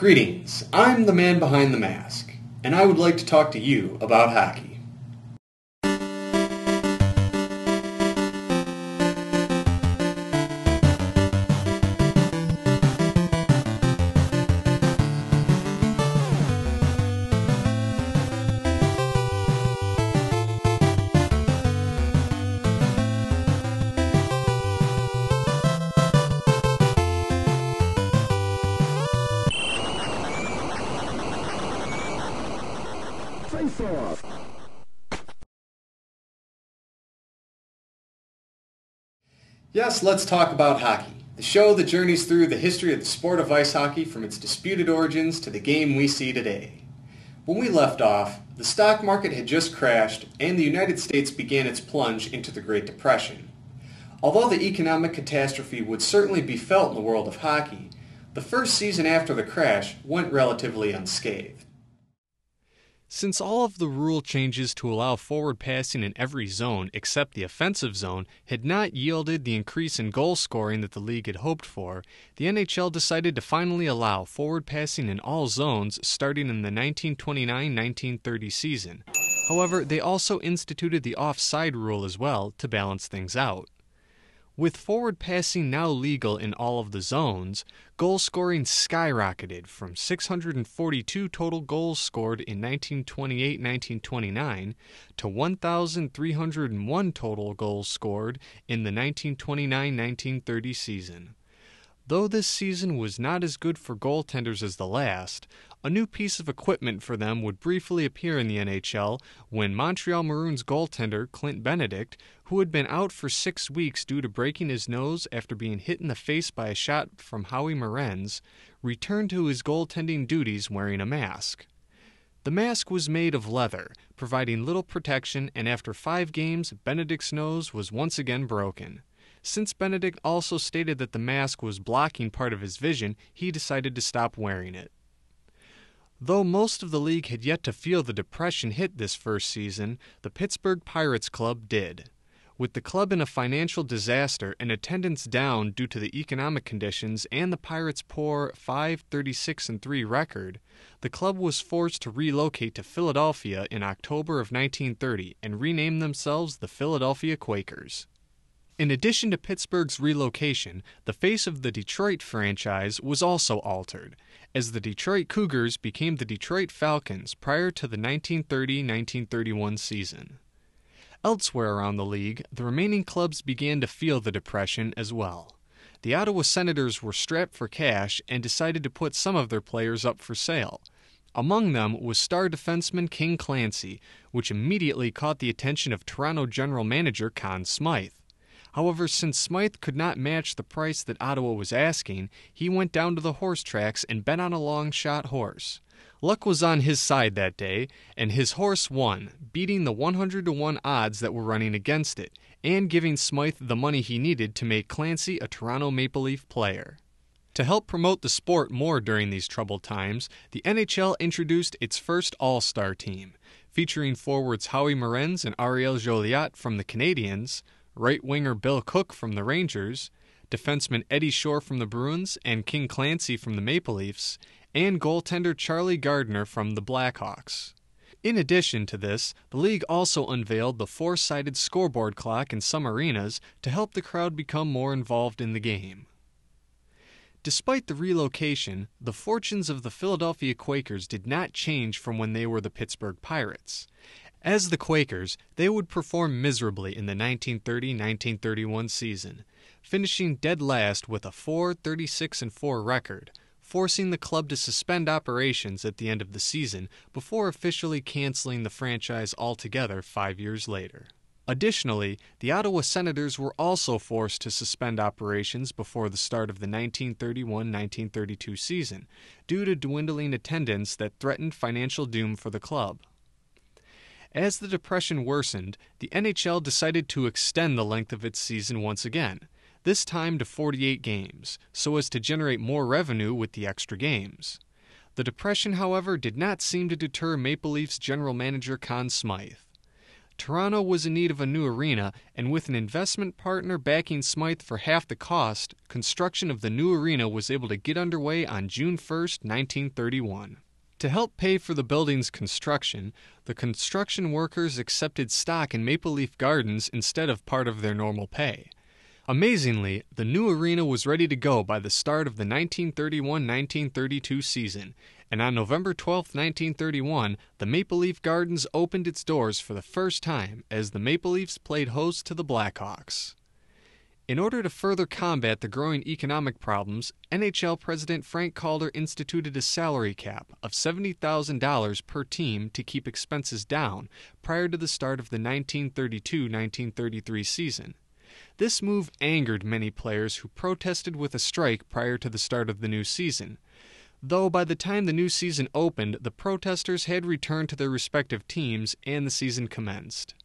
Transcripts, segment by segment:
Greetings, I'm the man behind the mask, and I would like to talk to you about hockey. Yes, let's talk about hockey, the show that journeys through the history of the sport of ice hockey from its disputed origins to the game we see today. When we left off, the stock market had just crashed and the United States began its plunge into the Great Depression. Although the economic catastrophe would certainly be felt in the world of hockey, the first season after the crash went relatively unscathed. Since all of the rule changes to allow forward passing in every zone except the offensive zone had not yielded the increase in goal scoring that the league had hoped for, the NHL decided to finally allow forward passing in all zones starting in the 1929-1930 season. However, they also instituted the offside rule as well to balance things out. With forward passing now legal in all of the zones, goal scoring skyrocketed from 642 total goals scored in 1928-1929 to 1,301 total goals scored in the 1929-1930 season. Though this season was not as good for goaltenders as the last, a new piece of equipment for them would briefly appear in the NHL when Montreal Maroons goaltender Clint Benedict, who had been out for 6 weeks due to breaking his nose after being hit in the face by a shot from Howie Morenz, returned to his goaltending duties wearing a mask. The mask was made of leather, providing little protection, and after 5 games, Benedict's nose was once again broken. Since Benedict also stated that the mask was blocking part of his vision, he decided to stop wearing it. Though most of the league had yet to feel the depression hit this first season, the Pittsburgh Pirates club did. With the club in a financial disaster and attendance down due to the economic conditions and the Pirates' poor 5-36-3 record, the club was forced to relocate to Philadelphia in October of 1930 and rename themselves the Philadelphia Quakers. In addition to Pittsburgh's relocation, the face of the Detroit franchise was also altered, as the Detroit Cougars became the Detroit Falcons prior to the 1930-1931 season. Elsewhere around the league, the remaining clubs began to feel the depression as well. The Ottawa Senators were strapped for cash and decided to put some of their players up for sale. Among them was star defenseman King Clancy, which immediately caught the attention of Toronto general manager Conn Smythe. However, since Smythe could not match the price that Ottawa was asking, he went down to the horse tracks and bet on a long-shot horse. Luck was on his side that day, and his horse won, beating the 100-to-1 odds that were running against it, and giving Smythe the money he needed to make Clancy a Toronto Maple Leaf player. To help promote the sport more during these troubled times, the NHL introduced its first All-Star team, featuring forwards Howie Morenz and Ariel Joliat from the Canadiens, right winger Bill Cook from the Rangers, defenseman Eddie Shore from the Bruins and King Clancy from the Maple Leafs, and goaltender Charlie Gardner from the Blackhawks. In addition to this, the league also unveiled the 4-sided scoreboard clock in some arenas to help the crowd become more involved in the game. Despite the relocation, the fortunes of the Philadelphia Quakers did not change from when they were the Pittsburgh Pirates. As the Quakers, they would perform miserably in the 1930-1931 season, finishing dead last with a 4-36-4 record, forcing the club to suspend operations at the end of the season before officially canceling the franchise altogether 5 years later. Additionally, the Ottawa Senators were also forced to suspend operations before the start of the 1931-1932 season, due to dwindling attendance that threatened financial doom for the club. As the depression worsened, the NHL decided to extend the length of its season once again, this time to 48 games, so as to generate more revenue with the extra games. The depression, however, did not seem to deter Maple Leafs general manager Conn Smythe. Toronto was in need of a new arena, and with an investment partner backing Smythe for half the cost, construction of the new arena was able to get underway on June 1, 1931. To help pay for the building's construction, the construction workers accepted stock in Maple Leaf Gardens instead of part of their normal pay. Amazingly, the new arena was ready to go by the start of the 1931-1932 season, and on November 12, 1931, the Maple Leaf Gardens opened its doors for the first time as the Maple Leafs played host to the Blackhawks. In order to further combat the growing economic problems, NHL President Frank Calder instituted a salary cap of $70,000 per team to keep expenses down prior to the start of the 1932-1933 season. This move angered many players who protested with a strike prior to the start of the new season, though by the time the new season opened, the protesters had returned to their respective teams and the season commenced.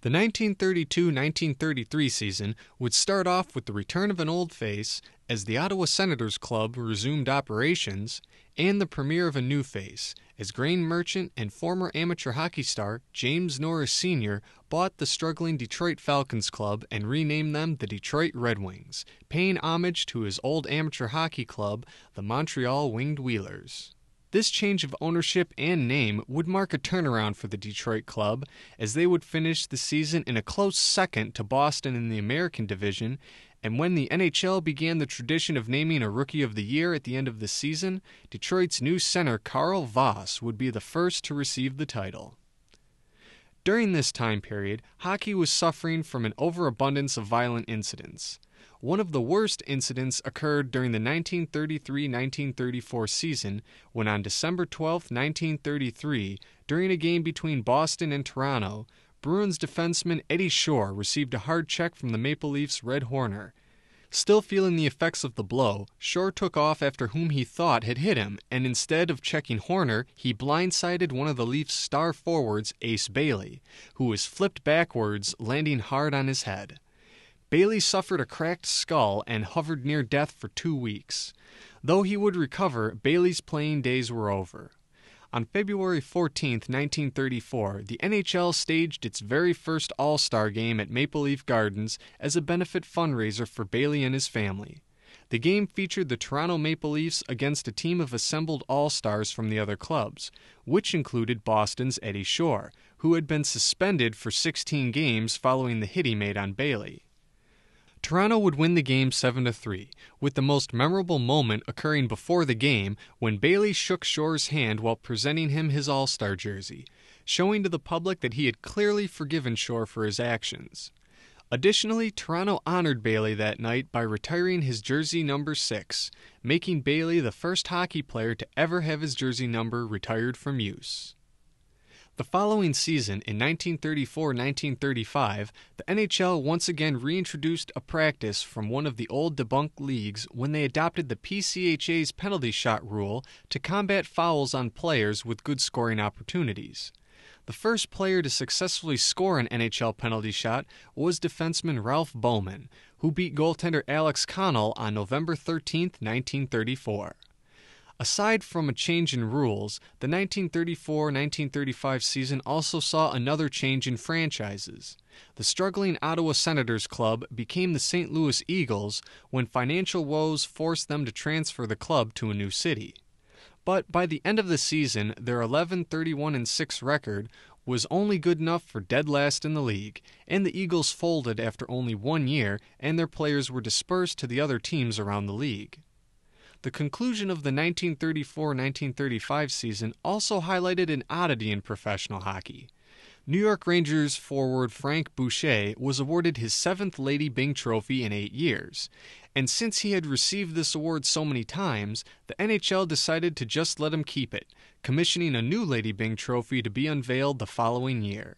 The 1932-1933 season would start off with the return of an old face as the Ottawa Senators Club resumed operations, and the premiere of a new face as grain merchant and former amateur hockey star James Norris Sr. bought the struggling Detroit Falcons Club and renamed them the Detroit Red Wings, paying homage to his old amateur hockey club, the Montreal Winged Wheelers. This change of ownership and name would mark a turnaround for the Detroit club, as they would finish the season in a close second to Boston in the American Division, and when the NHL began the tradition of naming a Rookie of the Year at the end of the season, Detroit's new center Carl Voss would be the first to receive the title. During this time period, hockey was suffering from an overabundance of violent incidents. One of the worst incidents occurred during the 1933-1934 season when on December 12, 1933, during a game between Boston and Toronto, Bruins defenseman Eddie Shore received a hard check from the Maple Leafs' Red Horner. Still feeling the effects of the blow, Shore took off after whom he thought had hit him, and instead of checking Horner, he blindsided one of the Leafs' star forwards, Ace Bailey, who was flipped backwards, landing hard on his head. Bailey suffered a cracked skull and hovered near death for 2 weeks. Though he would recover, Bailey's playing days were over. On February 14, 1934, the NHL staged its very first All-Star game at Maple Leaf Gardens as a benefit fundraiser for Bailey and his family. The game featured the Toronto Maple Leafs against a team of assembled All-Stars from the other clubs, which included Boston's Eddie Shore, who had been suspended for 16 games following the hit he made on Bailey. Toronto would win the game 7-3, with the most memorable moment occurring before the game when Bailey shook Shore's hand while presenting him his All-Star jersey, showing to the public that he had clearly forgiven Shore for his actions. Additionally, Toronto honored Bailey that night by retiring his jersey number 6, making Bailey the first hockey player to ever have his jersey number retired from use. The following season, in 1934-1935, the NHL once again reintroduced a practice from one of the old debunked leagues when they adopted the PCHA's penalty shot rule to combat fouls on players with good scoring opportunities. The first player to successfully score an NHL penalty shot was defenseman Ralph Bowman, who beat goaltender Alex Connell on November 13, 1934. Aside from a change in rules, the 1934-1935 season also saw another change in franchises. The struggling Ottawa Senators Club became the St. Louis Eagles when financial woes forced them to transfer the club to a new city. But by the end of the season, their 11-31-6 record was only good enough for dead last in the league, and the Eagles folded after only 1 year, and their players were dispersed to the other teams around the league. The conclusion of the 1934-1935 season also highlighted an oddity in professional hockey. New York Rangers forward Frank Boucher was awarded his 7th Lady Byng Trophy in 8 years, and since he had received this award so many times, the NHL decided to just let him keep it, commissioning a new Lady Byng Trophy to be unveiled the following year.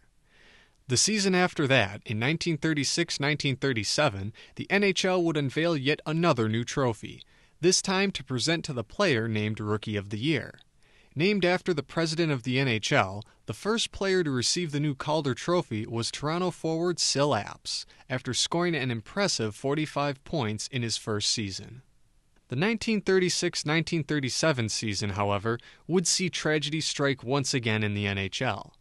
The season after that, in 1936-1937, the NHL would unveil yet another new trophy, this time to present to the player named Rookie of the Year. Named after the president of the NHL, the first player to receive the new Calder Trophy was Toronto forward Sil Apps, after scoring an impressive 45 points in his first season. The 1936-1937 season, however, would see tragedy strike once again in the NHL.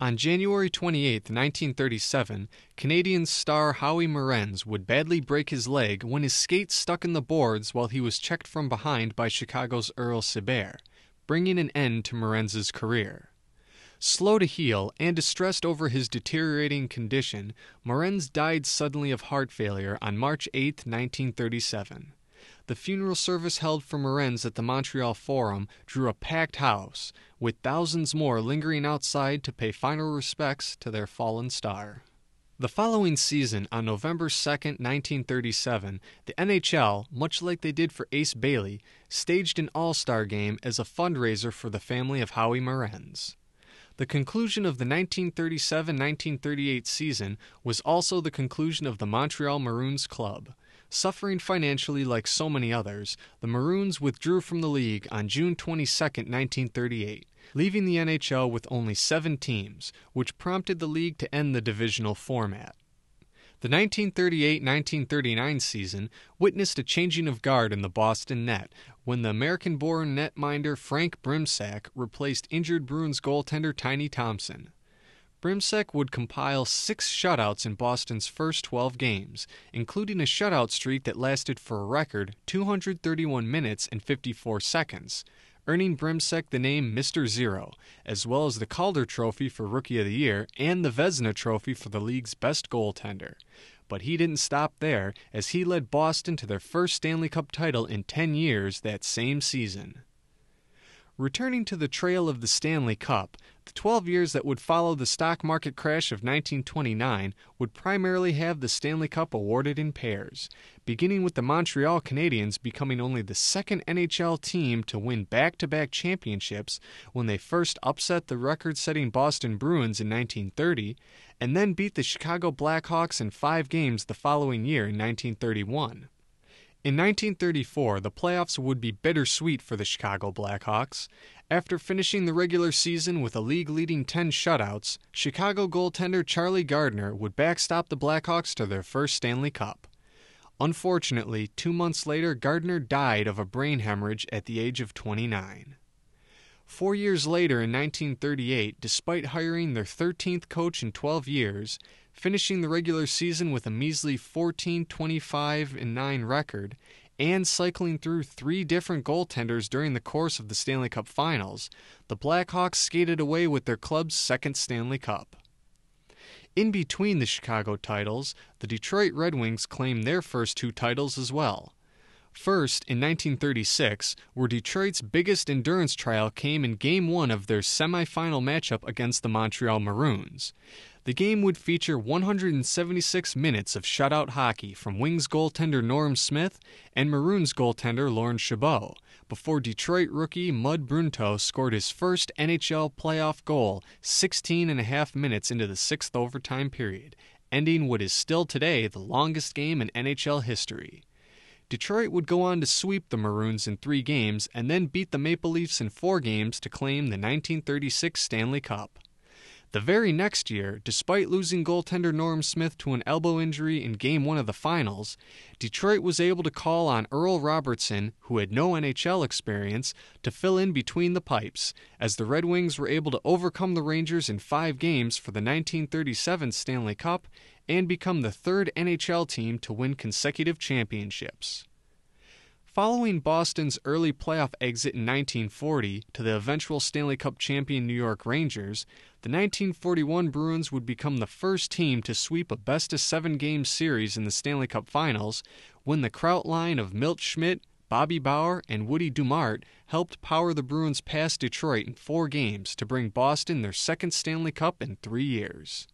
On January 28, 1937, Canadian star Howie Morenz would badly break his leg when his skate stuck in the boards while he was checked from behind by Chicago's Earl Sibert, bringing an end to Morenz's career. Slow to heal and distressed over his deteriorating condition, Morenz died suddenly of heart failure on March 8, 1937. The funeral service held for Morenz at the Montreal Forum drew a packed house, with thousands more lingering outside to pay final respects to their fallen star. The following season, on November 2, 1937, the NHL, much like they did for Ace Bailey, staged an All-Star game as a fundraiser for the family of Howie Morenz. The conclusion of the 1937-1938 season was also the conclusion of the Montreal Maroons club. Suffering financially like so many others, the Maroons withdrew from the league on June 22, 1938, leaving the NHL with only 7 teams, which prompted the league to end the divisional format. The 1938-1939 season witnessed a changing of guard in the Boston net when the American-born netminder Frank Brimsack replaced injured Bruins goaltender Tiny Thompson. Brimsack would compile 6 shutouts in Boston's first 12 games, including a shutout streak that lasted for a record 231 minutes and 54 seconds, earning Brimsack the name Mr. Zero, as well as the Calder Trophy for Rookie of the Year and the Vezina Trophy for the league's best goaltender. But he didn't stop there, as he led Boston to their first Stanley Cup title in 10 years that same season. Returning to the trail of the Stanley Cup, the 12 years that would follow the stock market crash of 1929 would primarily have the Stanley Cup awarded in pairs, beginning with the Montreal Canadiens becoming only the second NHL team to win back-to-back championships when they first upset the record-setting Boston Bruins in 1930, and then beat the Chicago Blackhawks in 5 games the following year in 1931. In 1934, the playoffs would be bittersweet for the Chicago Blackhawks. After finishing the regular season with a league-leading 10 shutouts, Chicago goaltender Charlie Gardner would backstop the Blackhawks to their first Stanley Cup. Unfortunately, 2 months later, Gardner died of a brain hemorrhage at the age of 29. 4 years later, in 1938, despite hiring their 13th coach in 12 years, finishing the regular season with a measly 14-25-9 record, and cycling through 3 different goaltenders during the course of the Stanley Cup Finals, the Blackhawks skated away with their club's second Stanley Cup. In between the Chicago titles, the Detroit Red Wings claimed their first 2 titles as well. First, in 1936, where Detroit's biggest endurance trial came in Game 1 of their semifinal matchup against the Montreal Maroons. The game would feature 176 minutes of shutout hockey from Wings goaltender Norm Smith and Maroons goaltender Laurent Chabot, before Detroit rookie Mud Brunto scored his first NHL playoff goal 16.5 minutes into the 6th overtime period, ending what is still today the longest game in NHL history. Detroit would go on to sweep the Maroons in 3 games and then beat the Maple Leafs in 4 games to claim the 1936 Stanley Cup. The very next year, despite losing goaltender Norm Smith to an elbow injury in Game 1 of the finals, Detroit was able to call on Earl Robertson, who had no NHL experience, to fill in between the pipes, as the Red Wings were able to overcome the Rangers in 5 games for the 1937 Stanley Cup and become the 3rd NHL team to win consecutive championships. Following Boston's early playoff exit in 1940 to the eventual Stanley Cup champion New York Rangers, the 1941 Bruins would become the first team to sweep a best-of-7 game series in the Stanley Cup Finals when the Kraut line of Milt Schmidt, Bobby Bauer, and Woody Dumart helped power the Bruins past Detroit in 4 games to bring Boston their second Stanley Cup in 3 years.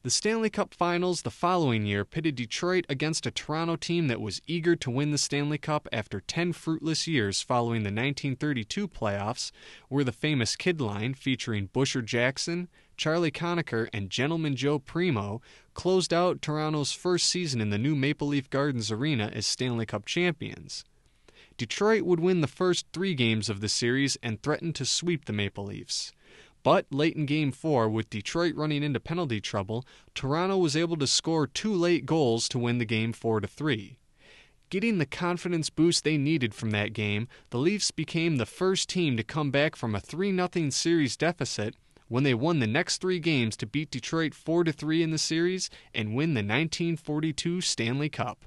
The Stanley Cup Finals the following year pitted Detroit against a Toronto team that was eager to win the Stanley Cup after 10 fruitless years following the 1932 playoffs, where the famous Kid line featuring Busher Jackson, Charlie Conacher, and Gentleman Joe Primo closed out Toronto's first season in the new Maple Leaf Gardens Arena as Stanley Cup champions. Detroit would win the first 3 games of the series and threaten to sweep the Maple Leafs. But late in Game 4, with Detroit running into penalty trouble, Toronto was able to score 2 late goals to win the game 4-3. Getting the confidence boost they needed from that game, the Leafs became the first team to come back from a 3-0 series deficit when they won the next 3 games to beat Detroit 4-3 in the series and win the 1942 Stanley Cup.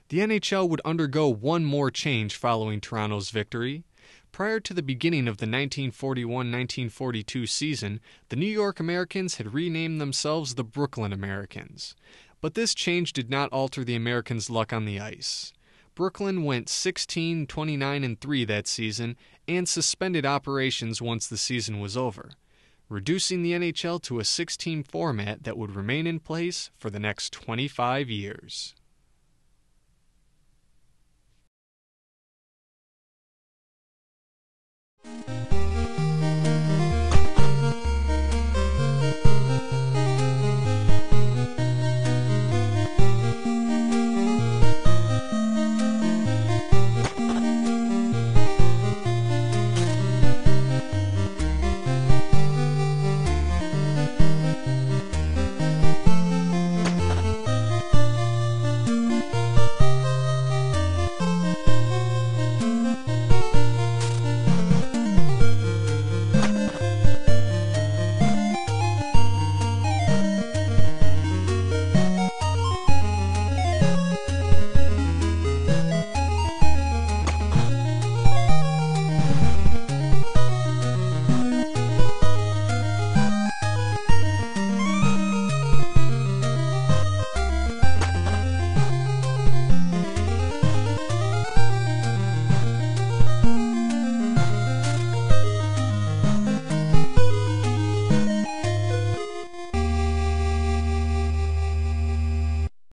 The NHL would undergo one more change following Toronto's victory. Prior to the beginning of the 1941-1942 season, the New York Americans had renamed themselves the Brooklyn Americans. But this change did not alter the Americans' luck on the ice. Brooklyn went 16-29-3 that season and suspended operations once the season was over, reducing the NHL to a 16 format that would remain in place for the next 25 years.